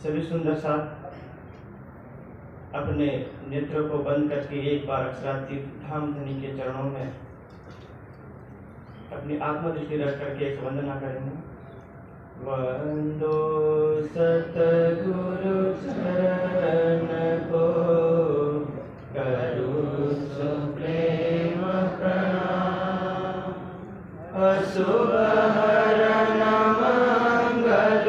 सभी सुंदर साथ अपने नेत्रों को बंद करके एक बार अक्षरातीत धाम धनी के चरणों में अपनी आत्मदृष्टि रख करके एक वंदना करेंगे। वंदो सतगुरु चरण को करूं सुप्रेम प्रणाम। अशुभ हरण मंगल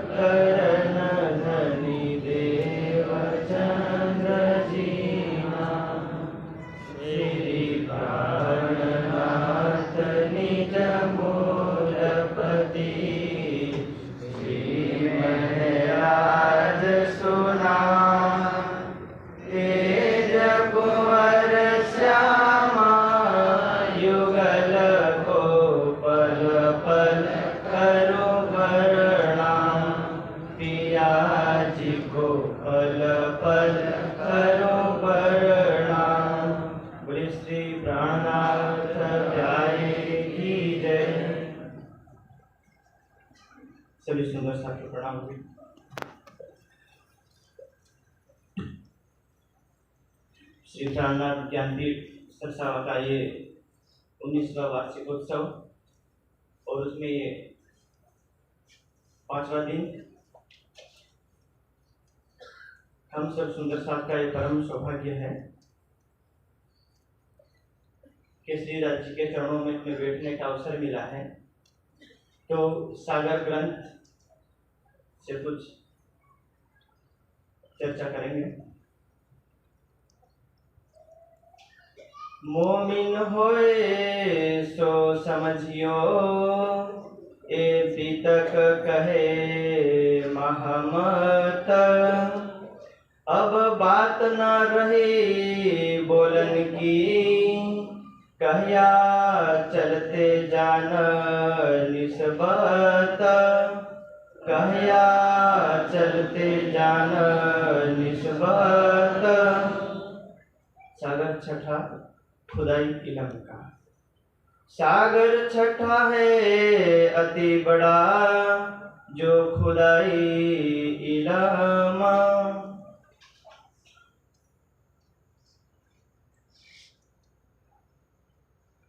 करण धनी देव चंद्र जीना। श्री प्राणनाथ निज मूलपति श्री महराज सुना। तेज कुंवर श्यामा युगल को पल पल करो प्रणाम। पिया जी को पल पल करो प्रणाम। बोले श्री प्राणनाथ प्यारे की जय। सभी सुंदर साथी प्रणाम। श्री प्राणनाथ ज्ञानपीठ सरसावा का ये 19वां वार्षिकोत्सव और उसमें ये 5वां दिन हम सब सुंदर साथ का ये परम सौभाग्य है कि श्री राज जी के चरणों में अपने बैठने का अवसर मिला है। तो सागर ग्रंथ से कुछ चर्चा करेंगे। मोमिन होए सो समझियो ए पितक कहे महमत। अब बात न रही बोलन की कहया चलते जान निस्बत। कहया चलते जान निस्बत। सागर छठा खुदाई इलम का। सागर छठा है अति बड़ा जो खुदाई इलम।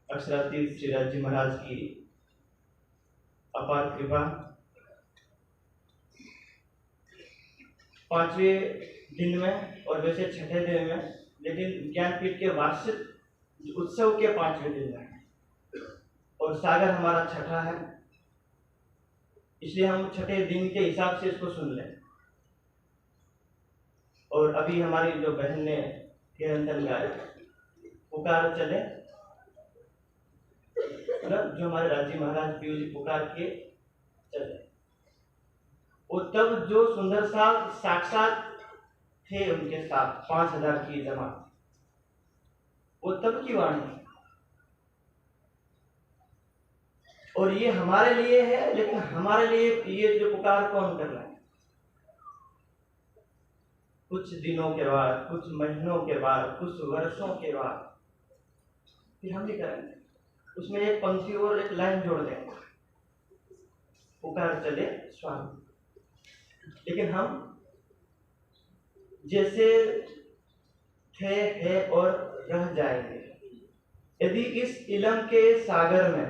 अक्षरातीत श्री राज जी महाराज की अपार कृपा। 5वें दिन में और वैसे 6ठे दिन में, लेकिन ज्ञानपीठ के वार्षिक उत्सव के 5वें दिन में और सागर हमारा छठा है, इसलिए हम छठे दिन के हिसाब से इसको सुन लें। और अभी हमारी जो बहन ने कीर्तन गाया पुकार चले, मतलब जो हमारे राजी महाराज पीयू जी पुकार के चले, वो तब जो सुंदर सा साक्षात थे उनके साथ 5000 की जमात, वो तब की वाणी। और ये हमारे लिए है, लेकिन हमारे लिए ये जो पुकार कौन कर रहा है? कुछ दिनों के बाद, कुछ महीनों के बाद, कुछ वर्षों के बाद फिर हम भी करेंगे। उसमें एक पंक्ति और एक लाइन जोड़ देंगे, पुकार चले स्वामी। लेकिन हम जैसे थे है और रह जाएंगे यदि इस इलम के सागर में,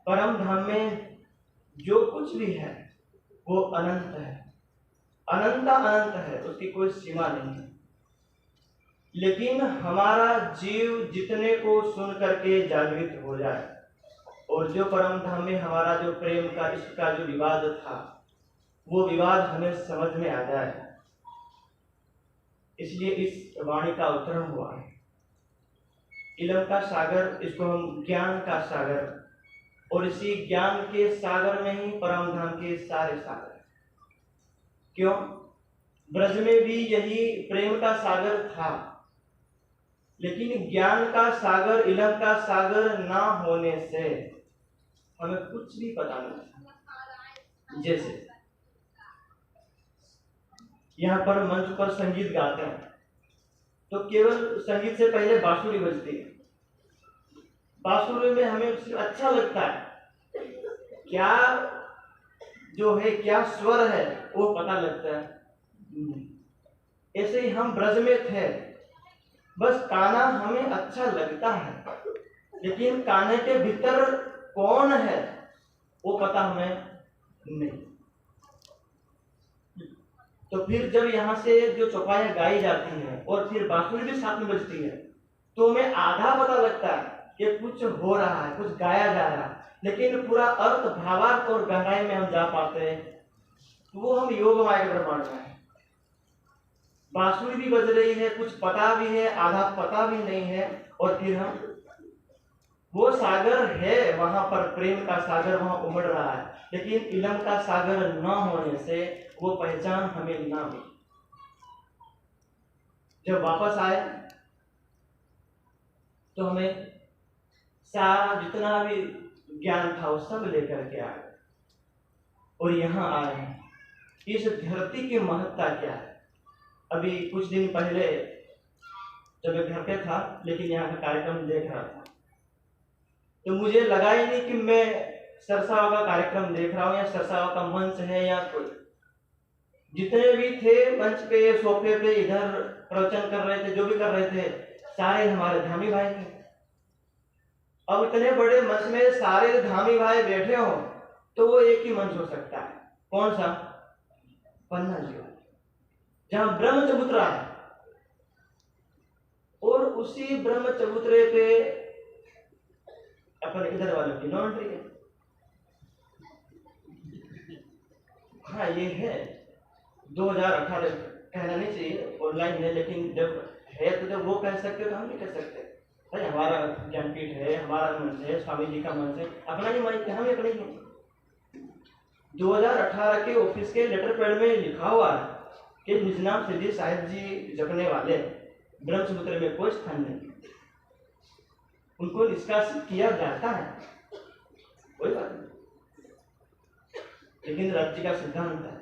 परम धाम में जो कुछ भी है वो अनंत है, अनंत अनंत है, उसकी कोई सीमा नहीं है। लेकिन हमारा जीव जितने को सुन करके जागृत हो जाए और जो परम धाम में हमारा जो प्रेम का, इश्क का जो विवाद था, वो विवाद हमें समझ में आ जाए, इसलिए इस वाणी का अवतरण हुआ है। इलम का सागर, इसको हम ज्ञान का सागर, और इसी ज्ञान के सागर में ही परम धाम के सारे सागर हैं। क्यों? ब्रज में भी यही प्रेम का सागर था, लेकिन ज्ञान का सागर, इलम का सागर ना होने से हमें कुछ भी पता नहीं था। जैसे यहाँ पर मंच पर संगीत गाते हैं तो केवल संगीत से पहले बांसुरी बजती है। बांसुरी में हमें अच्छा लगता है क्या? जो है, क्या स्वर है, वो पता लगता है। ऐसे ही हम ब्रज में थे, बस कान्हा हमें अच्छा लगता है, लेकिन कान्हे के भीतर कौन है वो पता हमें नहीं। तो फिर जब यहाँ से जो चौपाइयाँ गाई जाती हैं और फिर बांसुरी भी साथ में बजती है, तो हमें आधा पता लगता है कि कुछ हो रहा है, कुछ गाया जा रहा है, लेकिन पूरा अर्थ, भावार्थ और गहराई में हम जा पाते हैं, तो वो हम योग माया के ब्रह्मांड में है। बांसुरी भी बज रही है, कुछ पता भी है, आधा पता भी नहीं है, और फिर हम, वो सागर है वहां पर, प्रेम का सागर वहां उमड़ रहा है, लेकिन इलम का सागर न होने से वो पहचान हमें ना मिली। जब वापस आए तो हमें सारा जितना भी ज्ञान था वो सब लेकर के आए, और यहाँ आए हैं। इस धरती की महत्ता क्या है? अभी कुछ दिन पहले जब मैं घर पे था, लेकिन यहाँ का कार्यक्रम देख रहा था, तो मुझे लगा ही नहीं कि मैं सरसावा का कार्यक्रम देख रहा हूँ या सरसावा का मंच है या कोई। जितने भी थे मंच पे, सोफे पे, इधर प्रवचन कर रहे थे, जो भी कर रहे थे, सारे हमारे धामी भाई थे। अब इतने बड़े मंच में सारे धामी भाई बैठे हो तो वो एक ही मंच हो सकता है। कौन सा? पन्ना जी वाला, जहां ब्रह्म चबूतरा है, और उसी ब्रह्म चबूतरे पे अपन इधर वालों की नो एंट्री है। हाँ, ये है 2018, कहना नहीं चाहिए ऑनलाइन है, लेकिन जब है तो जब वो कह सकते तो हम नहीं कह सकते। भाई हमारा ज्ञानपीठ है, हमारा मंच है, स्वामी जी का मंच है, अपना ही माइक है, हम अपने ही हैं। 2018 के ऑफिस के लेटर पैड में लिखा हुआ है कि निजनाम सिद्धि साहिब जी जपने वाले ब्रह्मसूत्र में कोई स्थान नहीं, उनको निष्कासित किया जाता है, कोई बात नहीं। लेकिन राज्य का सिद्धांत है,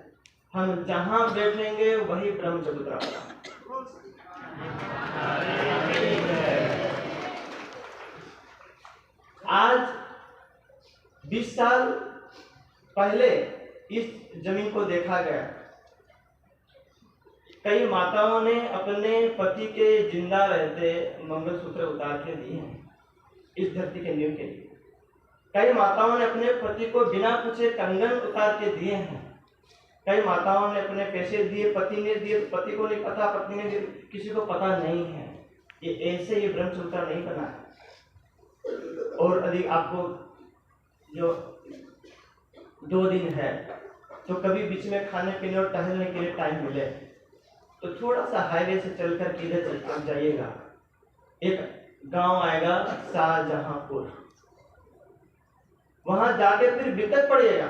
हम जहां बैठेंगे वही ब्रह्म चबूतरा होगा। आज 20 साल पहले इस जमीन को देखा गया। कई माताओं ने अपने पति के जिंदा रहते मंगलसूत्र उतार के दिए हैं इस धरती के नींव के लिए। कई माताओं ने अपने पति को बिना पूछे कंगन उतार के दिए हैं। कई माताओं ने अपने पैसे दिए, पति ने दिए, पति को नहीं पता, पत्नी ने दिए, किसी को पता नहीं है। ये ऐसे ये ब्रह्मसूत्र नहीं बना है। और यदि आपको जो 2 दिन है तो कभी बीच में खाने पीने और टहलने के लिए टाइम मिले तो थोड़ा सा हाईवे से चलकर किधर चल जाइएगा, एक गांव आएगा शाहजहांपुर, वहां जाके फिर बितक पड़िएगा।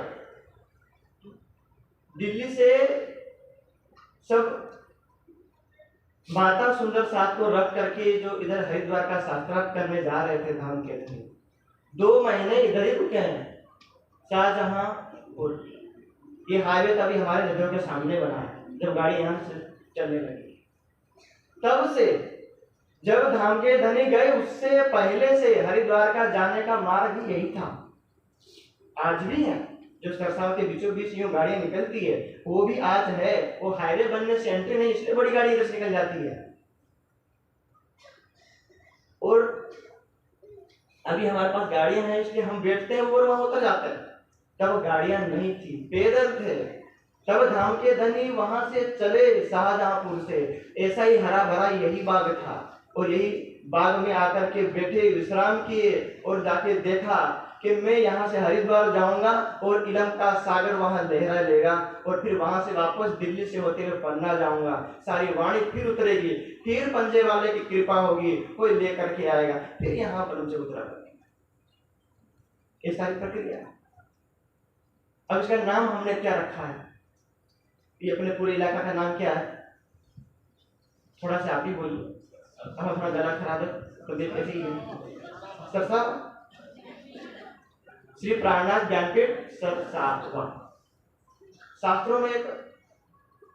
दिल्ली से सब माता सुंदर साथ को रख करके जो इधर हरिद्वार का शास्त्रार्थ करने जा रहे थे धाम के लिए, 2 महीने इधर ही रुके हैं शाहजहांपुर। ये हाईवे तभी हमारे नदियों के सामने बना है जब गाड़ी यहाँ से चलने लगी। तब से जब धाम के धनी गए, उससे पहले से हरिद्वार का जाने का मार्ग ही यही था। आज भी है, जो सरसाव के बीचों बीच यूं गाड़ियां निकलती है, वो भी आज है। वो हाईवे बनने से एंट्री नहीं, इसलिए बड़ी गाड़ी इधर से निकल जाती है। और अभी हमारे पास गाड़ियां हैं इसलिए हम बैठते हैं और वहां उतर जाते हैं। तब गाड़ियां नहीं थी, पैदल थे। तब धाम के धनी वहां से चले शाहजहांपुर से, ऐसा ही हरा भरा यही बाग था, और यही बाग में आकर के बैठे, विश्राम किए, और जाके देखा कि मैं यहाँ से हरिद्वार जाऊंगा और इलम का सागर वहां लहरा लेगा, और फिर वहां से वापस दिल्ली से होते हुए पन्ना जाऊंगा, सारी वाणी फिर उतरेगी, फिर पंजे वाले की कृपा होगी, कोई लेकर के आएगा, फिर यहाँ पर मुझे उतरा करेंगे। ये सारी प्रक्रिया। अब इसका नाम हमने क्या रखा है? ये अपने पूरे इलाका का नाम क्या है? थोड़ा सा आप ही बोलिए, हमारा थोड़ा गला खराब है तो देख कैसे ही है। सरसा श्री प्राणनाथ ज्ञानपीठ सरसावा। शास्त्रों में एक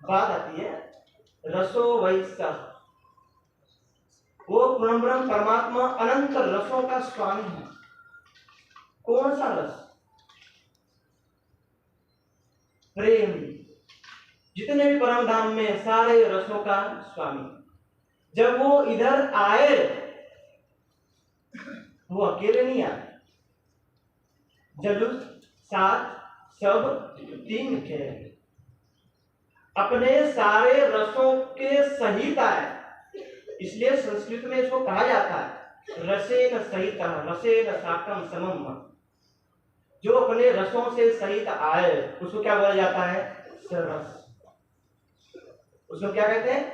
बात आती है, रसो वैसा, वो ब्रह्म परमात्मा अनंत रसों का स्वामी है। कौन सा रस? प्रेम, जितने भी परम धाम में सारे रसों का स्वामी। जब वो इधर आए, वो अकेले नहीं आए, जलूस साथ सब तीन थे, अपने सारे रसों के सहित आए। इसलिए संस्कृत में इसको कहा जाता है रसेन सहित, रसेन साकम समम। जो अपने रसों से सहित आए उसको क्या बोला जाता है? सरस। उसको क्या कहते हैं?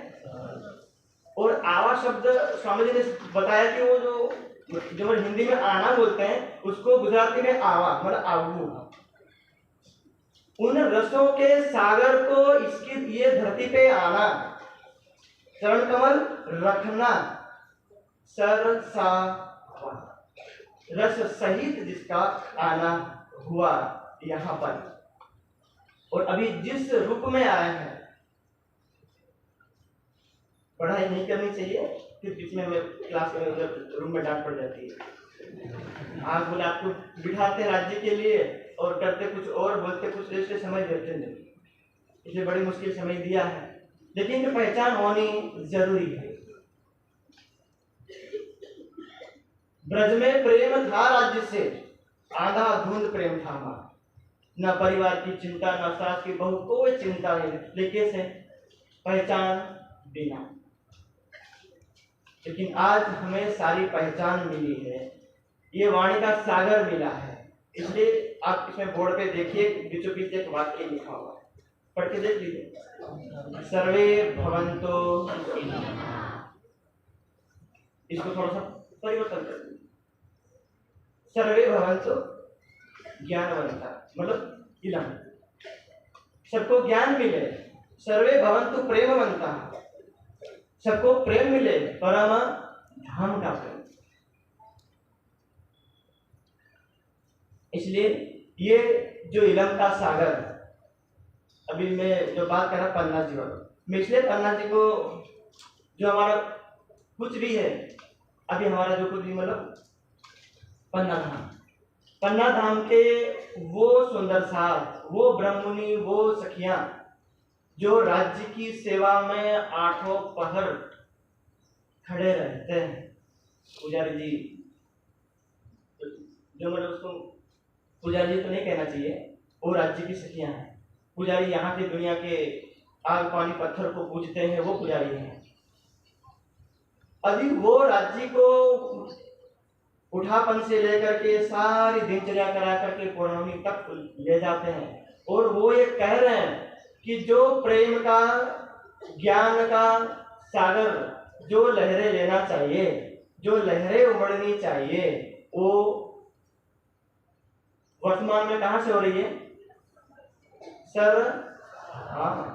और आवा शब्द स्वामी जी ने बताया कि वो जो हिंदी में आना बोलते हैं उसको गुजराती में आवा मतलब आवू। उन रसों के सागर को इसकी ये धरती पे आना, चरण कमल रखना, सरसा रस सहित जिसका आना हुआ यहाँ पर, और अभी जिस रूप में आए हैं। पढ़ाई नहीं करनी चाहिए, फिर बीच में क्लास में रूम में डांट पड़ जाती है। आप बोले आपको बिठाते राज्य के लिए और करते कुछ और, बोलते कुछ, इसलिए समझ देते नहीं। इसलिए बड़ी मुश्किल समय दिया है, लेकिन पहचान होनी जरूरी है। ब्रज में प्रेम था राज्य से, आधा धुंध प्रेम था हमारा। न परिवार की चिंता, न सास की बहू, कोई चिंता नहीं, लेकिन से पहचान बिना। लेकिन आज हमें सारी पहचान मिली है, ये वाणी का सागर मिला है। इसलिए आप इसमें बोर्ड पे देखिए, बीचों बीच एक वाक्य लिखा हुआ है, पढ़ के देख लीजिए। सर्वे भवन्तु, इसको थोड़ा सा परिवर्तन कर दीजिए। सर्वे भवन्तु ज्ञानवंता, मतलब इलम, सबको ज्ञान मिले। सर्वे भवन्तु प्रेमवंता, सबको प्रेम मिले, परम धाम का प्रेम। इसलिए ये जो इलम का सागर, अभी मैं जो बात कर रहा पन्ना जी वाला, मैं इसलिए पन्ना जी को, जो हमारा कुछ भी है अभी, हमारा जो कुछ भी मतलब पन्ना धाम, पन्ना धाम के वो सुंदर साथ, वो ब्रह्ममुनि, वो सखियां जो राज्य की सेवा में आठों पहर खड़े रहते हैं। पुजारी जी, जो मतलब उसको पुजारी जी तो नहीं कहना चाहिए, वो राज्य की सखियां हैं। पुजारी यहाँ के दुनिया के आग पानी पत्थर को पूजते हैं, वो पुजारी हैं। अभी वो राज्य को उठापन से लेकर के सारी दिनचर्या करा करके पूर्णमी तक ले जाते हैं, और वो ये कह रहे हैं कि जो प्रेम का, ज्ञान का सागर जो लहरें लेना चाहिए, जो लहरें उमड़नी चाहिए, वो वर्तमान में कहां से हो रही है? सर, हाँ,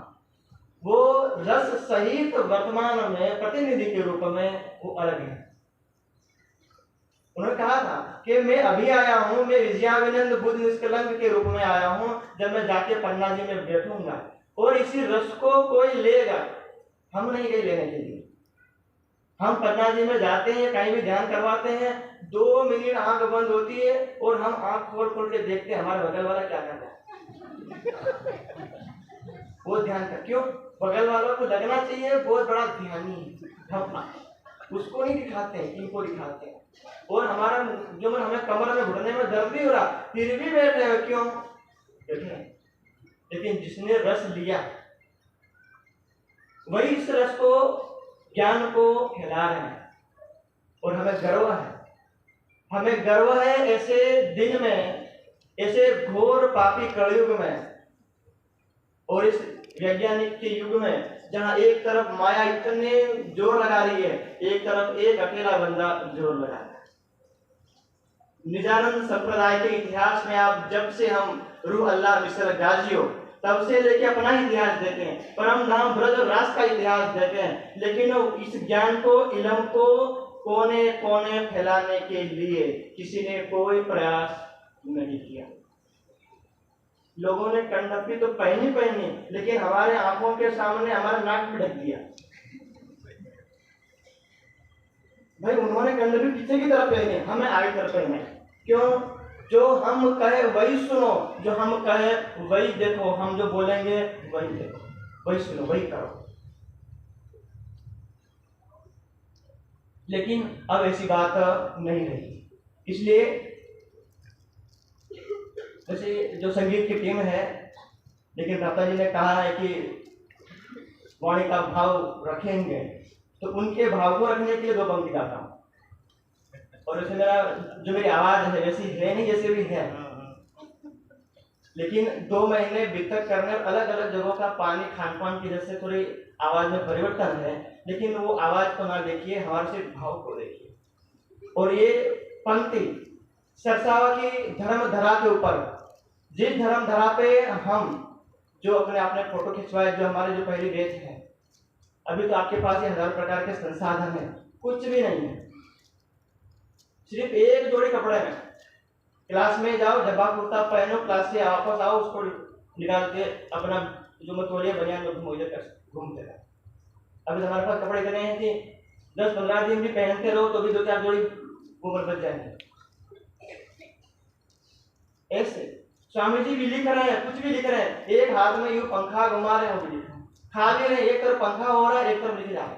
वो रस सहित वर्तमान में प्रतिनिधि के रूप में वो अलग है। उन्होंने कहा था कि मैं अभी आया हूं, मैं विजयाविनंद बुद्ध निष्कलंक के रूप में आया हूं। जब मैं जाके पन्ना जी में बैठूंगा और इसी रस को कोई लेगा, हम नहीं गए लेने के लिए। हम पन्ना जी में जाते हैं, कहीं भी ध्यान करवाते हैं, 2 मिनट आंख बंद होती है और हम आंख खोल खोल के देखते हैं हमारे बगल वाला क्या कर रहा है। वो ध्यान कर, क्यों? बगल वालों को लगना चाहिए बहुत बड़ा ध्यानी है, हम उसको नहीं दिखाते हैं, इनको दिखाते हैं। और हमारा जो हमें कमर में घुटने में दर्द भी हो रहा, फिर भी बैठे हो, क्यों बैठे? लेकिन जिसने रस लिया वही इस रस को, ज्ञान को फैला रहे हैं, और हमें गर्व है। हमें गर्व है ऐसे दिन में, ऐसे घोर पापी कलयुग में, और इस वैज्ञानिक के युग में, जहां एक तरफ माया इतने जोर लगा रही है, एक तरफ एक अकेला बंदा जोर लगा रहा है। निजानंद संप्रदाय के इतिहास में आप जब से हम रूह अल्लाह मिसर गाजियो तब से लेके अपना इतिहास देते हैं, परम धाम ब्रज और रास का इतिहास देते हैं, लेकिन इस ज्ञान को, इलम को कोने कोने फैलाने के लिए किसी ने कोई प्रयास नहीं किया। लोगों ने कंडपी तो पहनी, लेकिन हमारे आंखों के सामने हमारा नाक भी ढक दिया। भाई उन्होंने कंडपी पीछे की तरफ पहने, हमें आगे तरफ पहने, क्यों? जो हम कहे वही सुनो, जो हम कहे वही देखो, हम जो बोलेंगे वही देखो, वही सुनो, वही करो। लेकिन अब ऐसी बात नहीं रही। इसलिए जैसे जो संगीत की टीम है, लेकिन दाता जी ने कहा है कि वाणी का भाव रखेंगे, तो उनके भाव को रखने के लिए 2 पंक्ति गाता हूँ। और वैसे मेरा जो मेरी आवाज है वैसी है नहीं, जैसे भी है, लेकिन 2 महीने बीतक करने और अलग अलग जगहों का पानी खान पान की वजह से थोड़ी आवाज में परिवर्तन है, लेकिन वो आवाज को ना देखिए, हमारे सिर्फ भाव को देखिए। और ये पंक्ति सरसावा की धर्म धरा के ऊपर, जिस धर्म धरा पे हम जो अपने आपने फोटो खिंचवाए, जो हमारे जो पहली बैच है, अभी तो आपके पास ये 1000 प्रकार के संसाधन है, कुछ भी नहीं है, सिर्फ एक जोड़ी कपड़े में क्लास में जाओ, डब्बा कुर्ता पहनो, क्लास से वापस आओ, उसको निकाल के अपना जो मतोलिया बनियान में घूमते रहो। अभी हमारे पास कपड़े इतने हैं कि 10-15 दिन भी पहनते रहो तो भी 2-4 जोड़ी ऊपर बच जाएंगे। ऐसे स्वामी जी भी लिख रहे हैं, कुछ भी लिख रहे हैं, एक हाथ में यूं पंखा घुमा रहे हो, भी लिख रहे हैं, खा भी रहे, एक तरफ पंखा हो रहा है, एक तरफ लिख रहा है।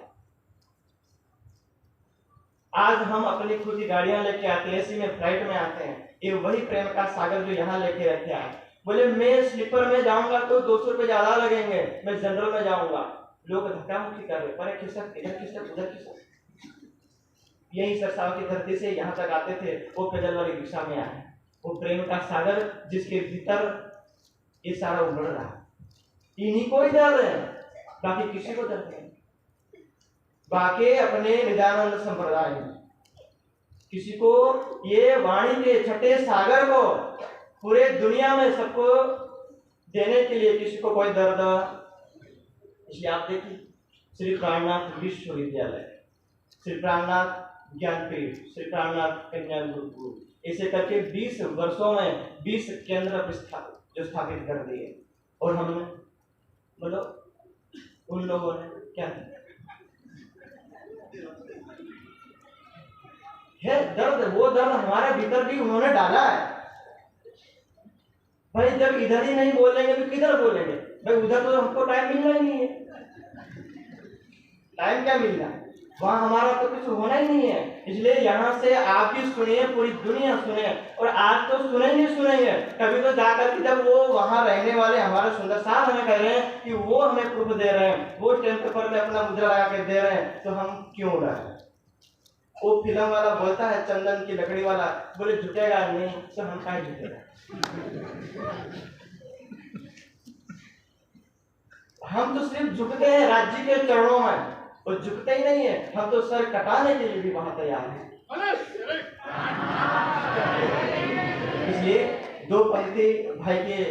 आज हम अपनी खुद की गाड़ियां लेके आते हैं, एसी में, फ्लाइट में आते हैं, ये वही प्रेम का सागर जो यहाँ लेके रखे आए। बोले मैं स्लीपर में जाऊंगा तो 200 रुपए ज्यादा लगेंगे, मैं जनरल में जाऊंगा, लोग धक्का मुक्की कर रहे, पर खिसक, इधर खिसक, उधर खिसक। यही सरसाव की धरती से यहाँ तक आते थे, वो पैदल वाली रिक्शा में आए, वो प्रेम का सागर जिसके भीतर ये सारा उमड़ रहा है, इन्हीं को ही डर रहे हैं, बाकी किसी को डरते हैं। बाकी अपने निदानंद संप्रदाय में किसी को ये वाणी के छठे सागर को पूरे दुनिया में सबको देने के लिए किसी को कोई दर्द। इसलिए आप देखिए श्री प्राणनाथ विश्वविद्यालय, श्री प्राणनाथ ज्ञानपीठ, श्री प्राणनाथ कन्या गुरुकुल, ऐसे करके 20 वर्षों में 20 केंद्र जो स्थापित कर दिए। और हमने बोलो उन लोगों ने क्या किया है? दर्द, वो दर्द हमारे भीतर भी उन्होंने डाला है। भाई जब इधर ही नहीं बोलेंगे तो किधर बोलेंगे? भाई उधर तो हमको टाइम मिलना ही नहीं है, टाइम क्या मिलना, वहां हमारा तो कुछ होना ही नहीं है। इसलिए यहाँ से आप भी सुनिए, पूरी दुनिया सुने, और आज तो सुनेंगे, कभी तो जाकर के जब वो वहां रहने वाले हमारे सुंदर साहब हमें कह रहे हैं कि वो हमें प्रूफ दे रहे हैं, वो स्टैम्प पेपर में अपना मुद्रा लगा के दे रहे हैं, तो हम क्यों रहे? वो फिल्म वाला बोलता है, चंदन की लकड़ी वाला, बोले झुकेगा नहीं तो हम क्या झुकेगा? हम तो सिर्फ झुकते हैं राज्य के चरणों में, वो झुकते ही नहीं है, हम तो सर कटाने के लिए भी वहां तैयार हैं। इसलिए 2 पंक्ति भाई के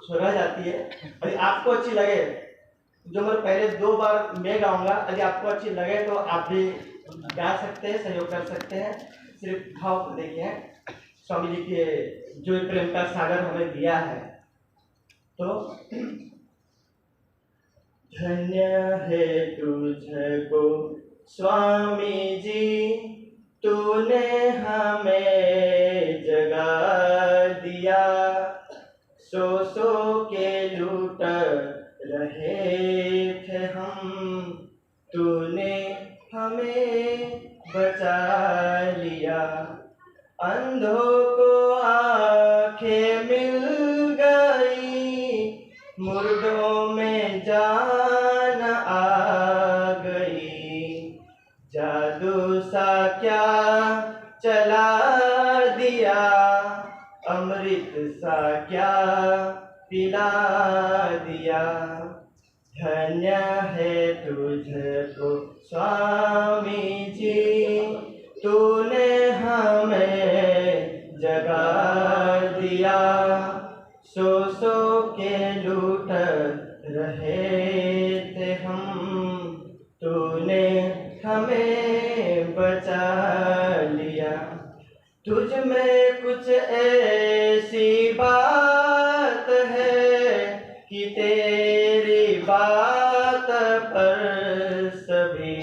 सुना जाती है, यदि आपको अच्छी लगे, जो मैं पहले 2 बार मैं गाऊंगा, यदि आपको अच्छी लगे तो आप भी गा सकते हैं, सहयोग कर सकते हैं। सिर्फ भाव को देखिए, स्वामी जी के जो प्रेम का सागर हमें दिया है। तो धन्य है तुझको स्वामी जी, तूने हमें जगा दिया, सो के लूट रहे थे हम, तूने हमें बचा लिया। अंधों को आंखें मिल गई, मुर्दों में जान आ गई, जादू सा क्या चला दिया, अमृत सा क्या पिला दिया। धन्य है तुझको स्वामी जी, तूने हमें जगा दिया, सो के लूट रहे थे हम, तूने हमें बचा लिया। तुझ में कुछ ऐसी बात है कि तेरी बात पर सभी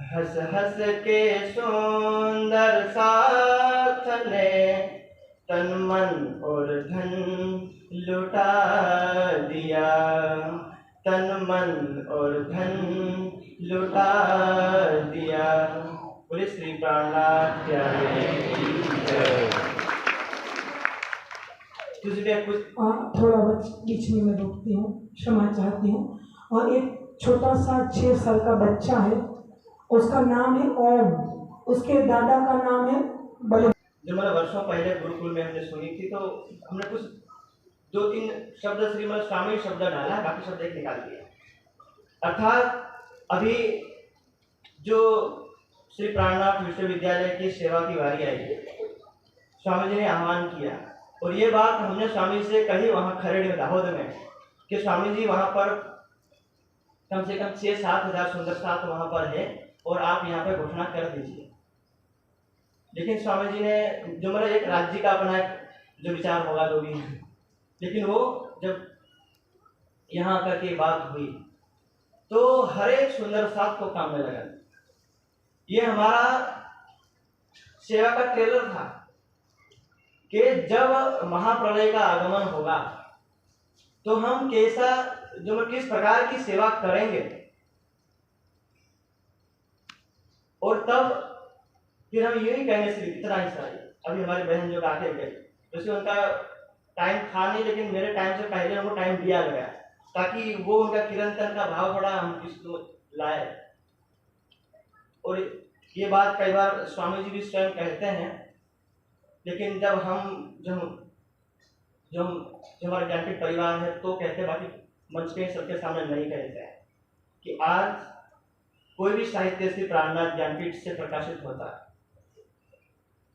हंस हंस के सुंदर साथ ने तन मन और धन लुटा दिया, तन मन और धन लुटा दिया। बोले श्री प्राणनाथ प्यारे की। तुझे कुछ थोड़ा बीच में मैं रोकती हूँ, क्षमा चाहती हूँ। और एक छोटा सा 6 साल का बच्चा है, उसका नाम है ओम, उसके दादा का नाम है बलि। जो मैंने वर्षों पहले गुरुकुल में हमने सुनी थी, तो हमने कुछ 2-3 शब्द श्रीमद स्वामी शब्द डाला, बाकी शब्द एक निकाल दिया। अर्थात अभी जो श्री प्राणनाथ विश्वविद्यालय की सेवा की बारी आई, स्वामी जी ने आह्वान किया, और ये बात हमने स्वामी से कही वहाँ खरेड़ में, दाहोद में, कि स्वामी जी वहाँ पर कम से कम 6-7 हज़ार सुंदर साथ वहाँ पर है, और आप यहाँ पे घोषणा कर दीजिए। लेकिन स्वामी जी ने जो मतलब एक राज्य का अपना जो विचार होगा जो भी है, लेकिन वो जब यहाँ आकर के बात हुई तो हर एक सुंदर साथ को काम में लगा। ये हमारा सेवा का ट्रेलर था कि जब महाप्रलय का आगमन होगा तो हम कैसा जो किस प्रकार की सेवा करेंगे, और तब फिर हम यही कहेंगे सिर्फ इतना ही सारी। अभी हमारी बहन जो आके गई, जैसे उनका टाइम था नहीं, लेकिन मेरे टाइम से पहले उनको टाइम दिया गया ताकि वो उनका किरंतन का भाव थोड़ा हम इसको लाए। और ये बात कई बार स्वामी जी भी स्वयं कहते हैं, लेकिन जब हमारे ज्ञानपीठ परिवार है तो कहते, बाकी मंच पे सबके सामने नहीं कहते हैं कि आज कोई भी साहित्य श्री प्राणनाथ ज्ञानपीठ से प्रकाशित होता है,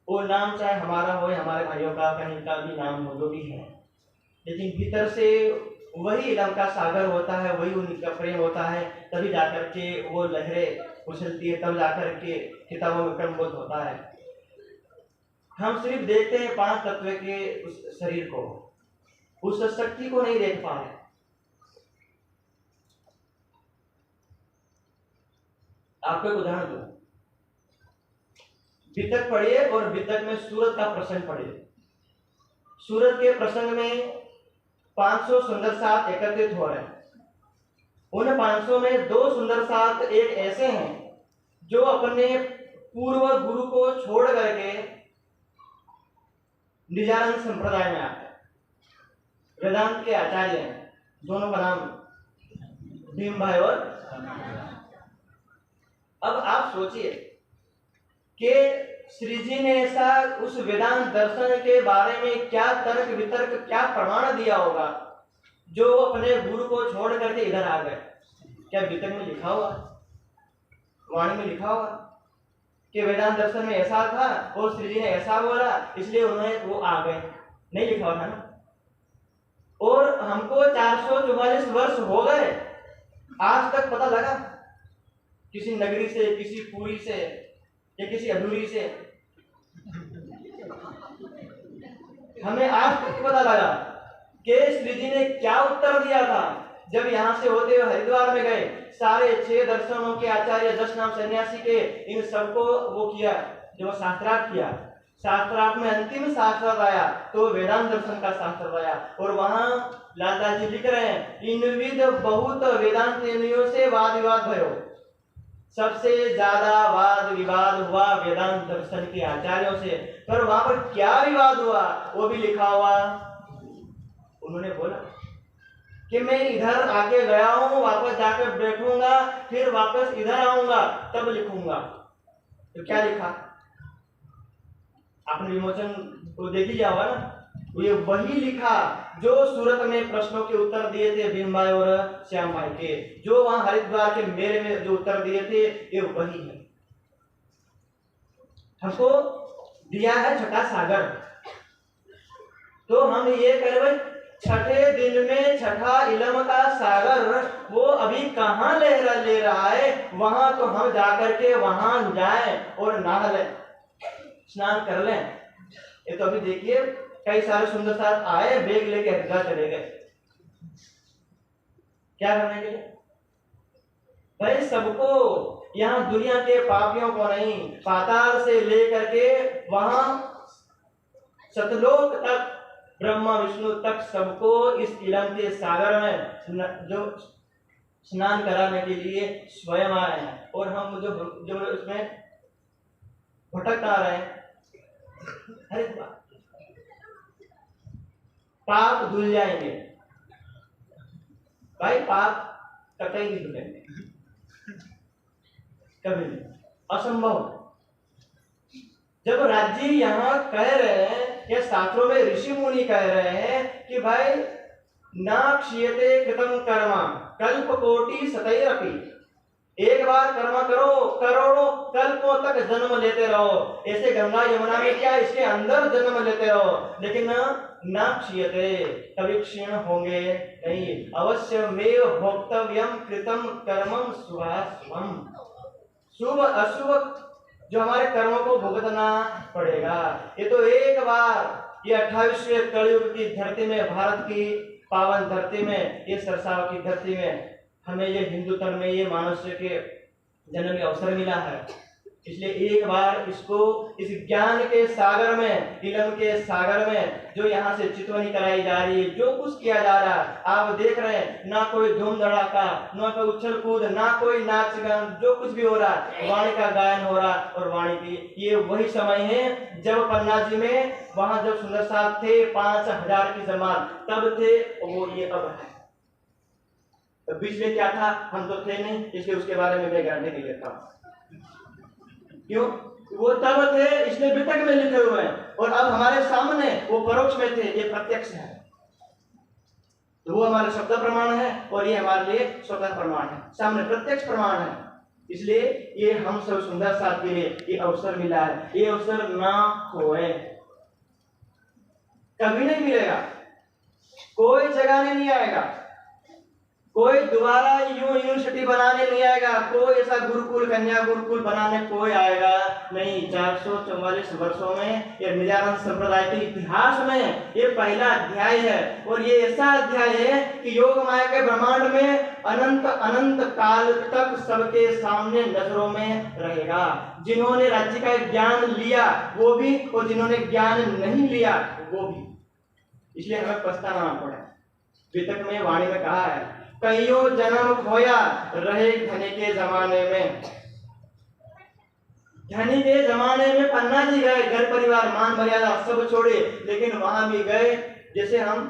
वो नाम चाहे हमारा हो या हमारे भाइयों का, कहीं का भी नाम हो, जो भी है, लेकिन भीतर से वही इलम का सागर होता है, वही उनका प्रेम होता है, तभी जाकर के वो लहरें उछलती है, तब जाकर के किताबों में क्रमबद्ध होता है। हम सिर्फ देखते हैं 5 तत्व के उस शरीर को, उस शक्ति को नहीं देख पा रहे। आपको एक उदाहरण दूं, वितक पढ़िए और वितक में सूरत का प्रसंग पढ़िए। सूरत के प्रसंग में 500 सुंदर साथ एकत्रित हो रहे हैं। उन 500 में 2 सुंदर साथ एक ऐसे हैं जो अपने पूर्व गुरु को छोड़ करके निजानंद संप्रदाय में आते हैं, वेदांत के आचार्य हैं। दोनों का नाम भीम भाई। और अब आप सोचिए कि श्री जी ने ऐसा उस वेदांत दर्शन के बारे में क्या तर्क वितर्क, क्या प्रमाण दिया होगा जो अपने गुरु को छोड़ करके इधर आ गए। क्या वितर्क में लिखा हुआ, वाणी में लिखा हुआ कि वेदांत दर्शन में ऐसा था और श्री जी ने ऐसा बोला इसलिए उन्होंने वो आ गए? नहीं लिखा हुआ था ना। और हमको 444 वर्ष हो गए, आज तक पता लगा किसी नगरी से, किसी पूरी से या किसी अधूरी से, हमें आज तक पता लगा कि श्री जी ने क्या उत्तर दिया था जब यहाँ से होते हुए हरिद्वार में गए। सारे 6 दर्शनों के आचार्य, 10 नाम सन्यासी के, इन सबको वो किया, जो शास्त्रार्थ किया। शास्त्रार्थ में अंतिम शास्त्रार्थ आया तो वेदांत दर्शन का शास्त्र आया। और वहां लालदास जी लिख रहे हैं, इनविद बहुत वेदांतियों से वाद विवाद भयो, सबसे ज्यादा वाद विवाद हुआ वेदांत दर्शन के आचार्यों से। पर वहां पर क्या विवाद हुआ वो भी लिखा हुआ। उन्होंने बोला कि मैं इधर आके गया हूं, वापस जाकर बैठूंगा, फिर वापस इधर आऊंगा, तब लिखूंगा। तो क्या लिखा आपने विमोचन को देख लिया होगा ना। ये वही लिखा जो सूरत में प्रश्नों के उत्तर दिए थे भीम भाई और श्याम भाई के, जो वहां हरिद्वार के मेले में जो उत्तर दिए थे, ये वही है। हमको दिया है छठा सागर, तो हम ये करें, छठे दिन में छठा इलम का सागर वो अभी कहाँ ले रहा है, वहां तो हम जाकर के वहां जाएं और नहा लें, स्नान कर लें। ये तो अभी देखिए कई सारे सुंदर साथ आए, बैग लेके हरिद्वार चले गए। क्या करने के लिए भाई? सबको, यहाँ दुनिया के पापियों को नहीं, पाताल से लेकर के वहां सतलोक तक, ब्रह्मा विष्णु तक सबको इस इलम के सागर में जो स्नान कराने के लिए स्वयं आए हैं। और हम जो जो उसमें भटक आ रहे हैं, हर एक बात पाप धुल जाएंगे भाई, पाप कतई नहीं धुलेंगे, कभी नहीं, असंभव। जब राज्य यहाँ कह रहे हैं या शास्त्रों में ऋषि मुनि कह रहे हैं कि भाई ना क्षीयते कृतम कर्म कल्प कोटि सतैरपि, एक बार कर्म करो करोड़ों कल्पों तक जन्म लेते रहो, ऐसे गंगा यमुना में क्या इसके अंदर जन्म लेते रहो, लेकिन ना क्षीयते, कभी क्षीण होंगे नहीं। अवश्यमेव भोक्तव्यम कृतम कर्मम शुभाशुभम, शुभ अशुभ जो हमारे कर्मों को भुगतना पड़ेगा। ये तो एक बार ये 28वें कलयुग की धरती में, भारत की पावन धरती में, ये सरसाव की धरती में हमें ये हिंदू धर्म में ये मनुष्य के जन्म के अवसर मिला है। इसलिए एक बार इसको इस ज्ञान के सागर में, इलम के सागर में जो यहाँ से चितवनी कराई जा रही है, जो कुछ किया जा रहा है आप देख रहे हैं, ना कोई धूम धड़ाका, ना कोई उछल कूद, ना कोई नाच गान, जो कुछ भी हो रहा है वाणी का गायन हो रहा है। और वाणी की ये वही समय है जब पन्ना जी में वहां जब सुंदर साहब थे 5000 की जमात तब थे, वो ये अब है। तो बीच में क्या था हम तो थे नहीं, इसलिए उसके बारे में मैं गारंटी नहीं लेता हूँ। क्यों? वो तब थे इसलिए वितक में लिखे हुए हैं, और अब हमारे सामने वो परोक्ष में थे, ये प्रत्यक्ष है। तो वो हमारे शब्द प्रमाण है और ये हमारे लिए स्वतः प्रमाण है, सामने प्रत्यक्ष प्रमाण है। इसलिए ये हम सब सुंदर साथ के लिए ये अवसर मिला है, ये अवसर ना खोए, कभी नहीं मिलेगा, कोई जगाने नहीं आएगा, कोई दोबारा यूनिवर्सिटी बनाने नहीं आएगा, कोई ऐसा गुरुकुल कन्या गुरुकुल बनाने कोई आएगा नहीं। 444 वर्षों में ये मिलानंद संप्रदाय के इतिहास में ये पहला अध्याय है, और ये ऐसा अध्याय है कि योग माया के ब्रह्मांड में अनंत अनंत काल तक सबके सामने नजरों में रहेगा। जिन्होंने राज्य का ज्ञान लिया वो भी, और जिन्होंने ज्ञान नहीं लिया वो भी। इसलिए हमें पछताना पड़ा। वितक में वाणी में कहा है, कईयों जन्म खोया रहे धनी के जमाने में। धनी के जमाने में पन्ना जी गए, घर परिवार मान मर्यादा सब छोड़े, लेकिन वहां भी गए जैसे हम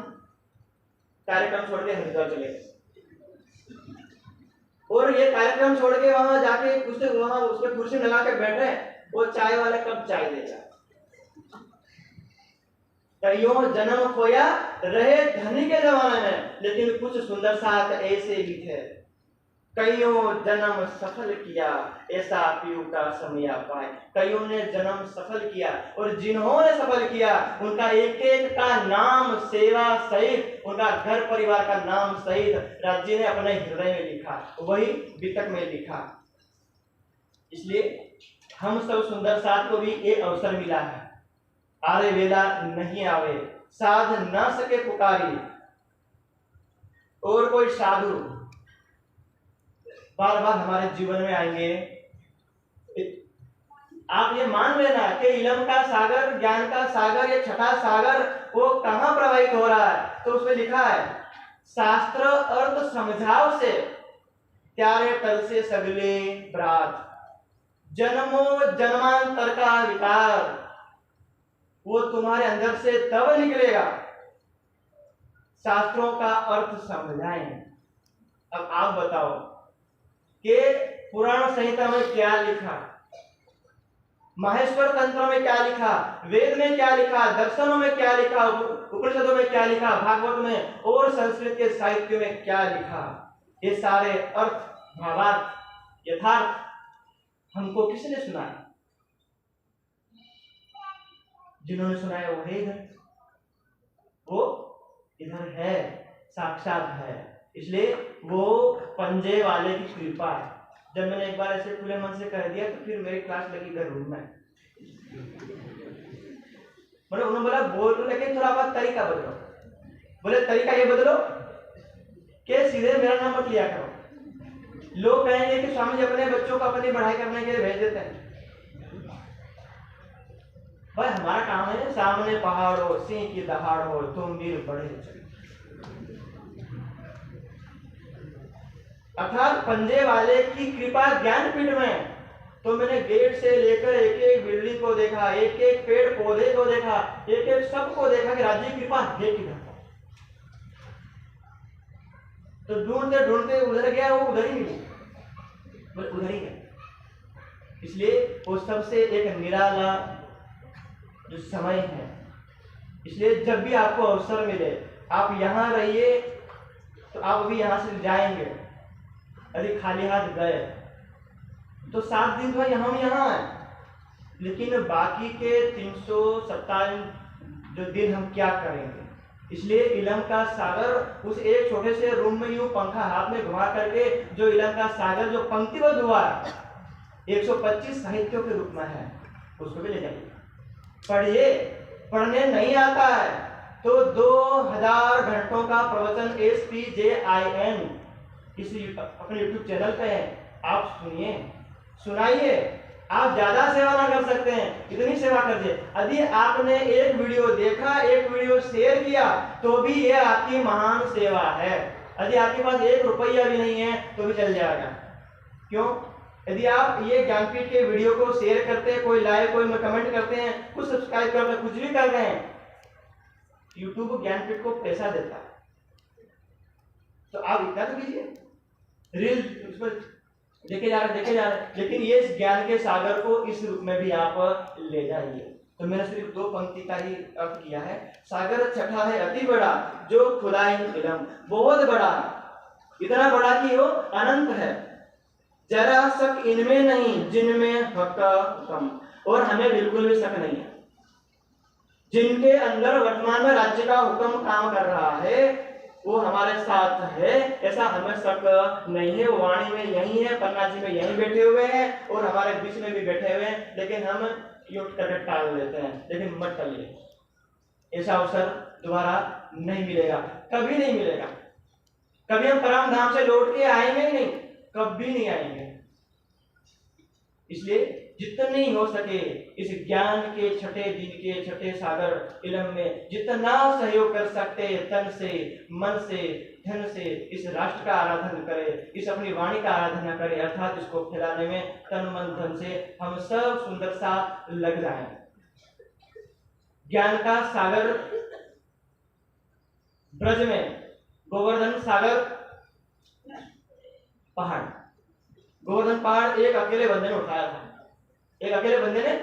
कार्यक्रम छोड़ के हरिद्वार चले गए, और ये कार्यक्रम छोड़ के वहां जाके वहां उसके कुर्सी लगा के बैठे, वो चाय वाला कब चाय देगा। कईयों जन्म खोया रहे धनी के जमाने में, लेकिन कुछ सुंदर साथ ऐसे भी थे। कईयों जन्म सफल किया ऐसा पीयू का समय पाए। कईयों ने जन्म सफल किया, और जिन्होंने सफल किया उनका एक एक का नाम सेवा सहित, उनका घर परिवार का नाम सहित राज्य ने अपने हृदय में लिखा, वही वितक में लिखा। इसलिए हम सब सुंदर साथ को भी एक अवसर मिला है। आरे वेला नहीं आवे साध न सके पुकारी, और कोई साधु बार बार हमारे जीवन में आएंगे। आप ये मान लेना कि इलम का सागर, ज्ञान का सागर, ये छठा सागर वो कहां प्रवाहित हो रहा है। तो उसमें लिखा है, शास्त्र अर्थ समझाव से त्यारे तल से सगले प्रात, जन्मों जन्मांतर का विकार वो तुम्हारे अंदर से तब निकलेगा शास्त्रों का अर्थ समझाएं। अब आप बताओ कि पुराण संहिता में क्या लिखा, महेश्वर तंत्र में क्या लिखा, वेद में क्या लिखा, दर्शनों में क्या लिखा, उपनिषदों में क्या लिखा, भागवत में और संस्कृत के साहित्य में क्या लिखा, ये सारे अर्थ भावार्थ यथार्थ हमको किसने सुनाया? जिन्होंने सुनाया वो है इधर, वो इधर है, साक्षात है। इसलिए वो पंजे वाले की कृपा है। जब मैंने एक बार ऐसे खुले मन से कह दिया तो फिर मेरी क्लास लगी इधर रूम में, मतलब उन्होंने बोला बोल, लेकिन थोड़ा बहुत तरीका बदलो। बोले तरीका ये बदलो कि सीधे मेरा नाम मत लिया करो। लोग कहेंगे कि स्वामी जी अपने बच्चों को अपनी पढ़ाई करने के लिए भेज देते हैं, भाई हमारा काम है सामने पहाड़ हो, सिंह की दहाड़ हो, तुम वीर बड़े चले। अर्थात पंजे वाले की कृपा ज्ञानपीठ में तो मैंने गेट से लेकर एक एक बिल्डिंग को देखा, एक एक पेड़ पौधे को देखा, एक एक सबको देखा कि राज्य की कृपा है किधर। तो ढूंढते ढूंढते उधर गया, वो उधर ही मिली, उधर ही गया। इसलिए वो सबसे एक निराला जो समय है। इसलिए जब भी आपको अवसर मिले आप यहां रहिए, तो आप भी यहां से जाएंगे। यदि खाली हाथ गए तो 7 दिन तो हम यहाँ है, लेकिन बाकी के 327 जो दिन हम क्या करेंगे। इसलिए इलम का सागर उस एक छोटे से रूम में यूं पंखा हाथ में घुमा करके जो इलम का सागर जो पंक्तिबद्ध हुआ 125 साहित्यों के रूप में है, उसको भी ले जाइए, पढ़िए। पढ़ने नहीं आता है तो 2000 घंटों का प्रवचन SPJIN इस अपने YouTube चैनल पे है, आप सुनिए, सुनाइए। आप ज्यादा सेवा ना कर सकते हैं, इतनी सेवा करिए। यदि आपने एक वीडियो देखा, एक वीडियो शेयर किया, तो भी ये आपकी महान सेवा है। यदि आपके पास 1 रुपया भी नहीं है तो भी चल जाएगा। क्यों? यदि आप ये ज्ञानपीठ के वीडियो को शेयर करते हैं, कोई लाइक, कोई कमेंट करते हैं, कुछ सब्सक्राइब करते हैं, कुछ भी कर रहे हैं, यूट्यूब ज्ञानपीठ को पैसा देता है, तो आप इतना तो कीजिए। रील उस पर देखे जा रहे, लेकिन ये ज्ञान के सागर को इस रूप में भी आप ले जाइए। तो मैंने सिर्फ 2 पंक्ति का ही अर्थ किया है। सागर छठा है अति बड़ा, जो खुदाई इलम, बहुत बड़ा, इतना बड़ा कि वो अनंत है, जरा शक इनमें नहीं जिनमें हक कम, और हमें बिल्कुल भी शक नहीं है। जिनके अंदर वर्तमान में राज्य का हुक्म काम कर रहा है वो हमारे साथ है, ऐसा हमें शक नहीं है। वाणी में यही है, पन्ना जी में यही बैठे हुए हैं, और हमारे बीच में भी बैठे हुए हैं, लेकिन हम यूं करके टाल देते हैं। लेकिन मत टालिए, ऐसा अवसर दोबारा नहीं मिलेगा, कभी नहीं मिलेगा। कभी हम परम धाम से लौट के आएंगे ही नहीं, कभी नहीं आएंगे। इसलिए जितनी हो सके इस ज्ञान के छठे दिन के छठे सागर इलम में जितना सहयोग कर सकते, तन से, मन से, धन से इस राष्ट्र का आराधन करे, इस अपनी वाणी का आराधना करे, अर्थात इसको फैलाने में तन मन धन से हम सब सुंदर सा लग जाएं। ज्ञान का सागर ब्रज में गोवर्धन सागर पहाड़, गोवर्धन पहाड़ एक अकेले बंदे ने उठाया था, एक अकेले बंदे ने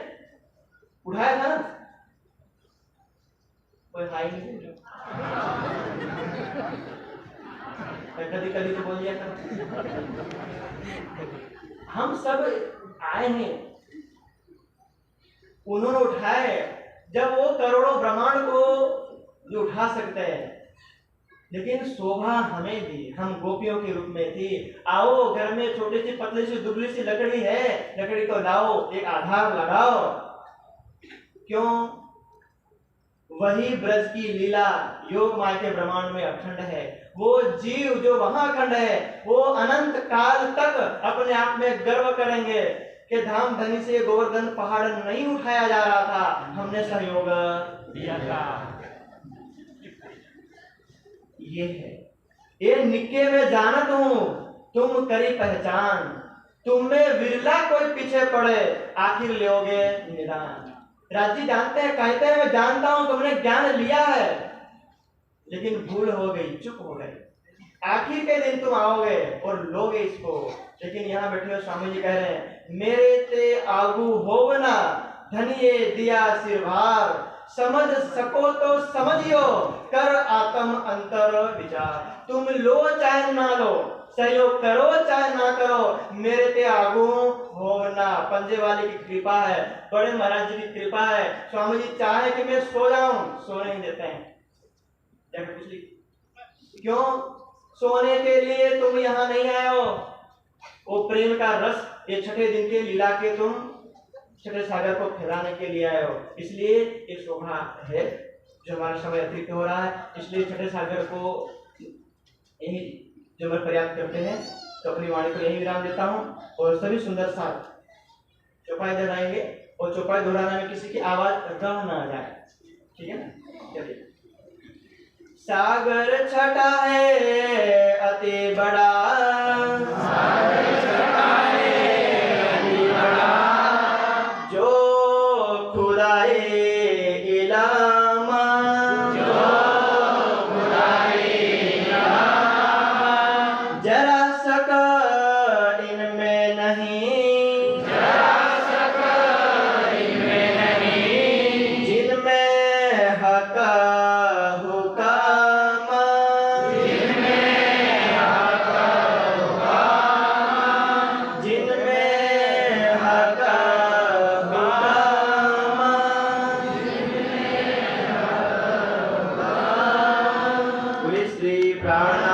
उठाया था ना, कोई हाई नहीं। कभी कभी तो बोल दिया था। हम सब आए हैं, उन्होंने उठाए। जब वो करोड़ों ब्रह्मांड को जो उठा सकते हैं, लेकिन शोभा हमें दी, हम गोपियों के रूप में थी। आओ, घर में छोटी सी पतली सी दुबली सी लकड़ी है, लकड़ी को लाओ, एक आधार लगाओ। क्यों? वही ब्रज की लीला योग माया के ब्रह्मांड में अखंड है। वो जीव जो वहां अखंड है, वो अनंत काल तक अपने आप में गर्व करेंगे कि धाम धनी से गोवर्धन पहाड़ नहीं उठाया जा रहा था, हमने सहयोग दिया था। ये है, ये निक्के में जानत हूं, तुम करी पहचान, तुम में विरला कोई पीछे पड़े, आखिर लोगे निदान। राजी जानते हैं, कहते हैं मैं जानता हूं तुमने ज्ञान लिया है, लेकिन भूल हो गई, चुप हो गए। आखिर के दिन तुम आओगे और लोगे इसको। लेकिन यहाँ बैठे हुए स्वामी जी कह रहे हैं, मेरे ते आगू होवना धनिये दिया सिर भार, समझ सको तो समझियो, कर आत्म अंतर विचार। तुम लो चाहे ना लो, सहयोग करो चाहे ना करो, मेरे ते आगू होना। पंजे वाले की कृपा है, बड़े महाराज जी की कृपा है। स्वामी जी चाहे कि मैं सो जाऊं, सोने नहीं देते हैं। क्यों? सोने के लिए तुम यहाँ नहीं आए हो, वो प्रेम का रस ये छठे दिन के लीला के तुम छठे सागर को फैलाने के लिए आए हो। इसलिए एक शोभा है जो हमारा समय अतिरिक्त हो रहा है। इसलिए छठे सागर को यही जो मैं पर्याप्त करते हैं, तो अपनी वाणी को यही विराम देता हूँ और सभी सुंदर साथ चौपाई जनाएंगे। और चौपाई दोहराने में किसी की आवाज रह ना जाए, ठीक है ना। चलिए। सागर छटा है अति बड़ा, सागर छटा है अति बड़ा, जो खुदाए इलामा, जो खुदाए इलामा, जरा सका इनमें नहीं, जरा सका इनमें नहीं, जिनमें हका हुकामा, जिनमें हका हुकामा, जिनमें हका हुकामा, जिनमें हका हुकामा। श्री प्राण